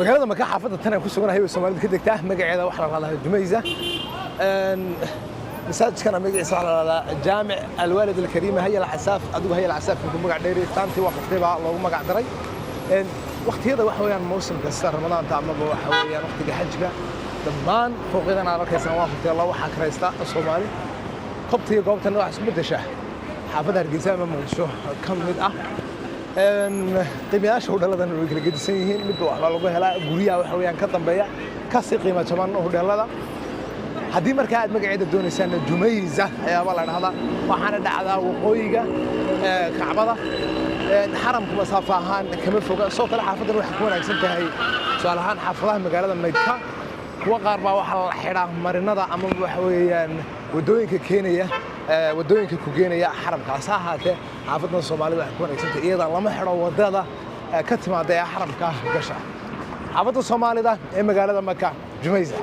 magaalada Maka xaafadda tan ay ku suganahay Soomaalida ka degtaa magaceeda waxa la yiraahdaa Jumayza masaajidkana magaciisa waxa la yiraahdaa Jaamic Al-Walid Al-Karim Hayya Al-Asaf adigu Hayya Al-Asaf ku magac dheeri taantii waqtiga loogu magac daray waqtiyada waxa weeyaan mowsimka sida Ramadaanta ama waxa weeyaan waqtiga xajka dhammaan fooqyada aan arkaysan waa waqtiga la waxa kareysta Soomaali qabtiga goobtan wax isku bedesha xaafadda Hargeysa ama Muqdisho ka mid ah qiimayaasha hudheeladan way kala gedisan yihiin mid wax lagu helaa guriyaha waxa weeyaan ka dambeeya ka sii qiimo jaban hudheelada haddii marka aad magaceeda doonaysaan Jumayza ayaa la dhahdaa waxaana dhacdaa waqooyiga Kacbada xaramka masaafo ahaan kama foga soo kale xaafaddan waxa ku wanaagsan tahay su'aal ahaan xaafadaha magaalada Maydka kuwa qaar baa waxa la xidhaa marinada ama waxa weeyaan wadooyinka Kenya wadooyinka ku geenaya xaramkaas ahaatee xaafadda Soomaalida waxa ku wanaagsan tahay iyada lama xidho wadada ka timaada xaramka gasha xaafadda Soomaalida ee magaalada Maka Jumayza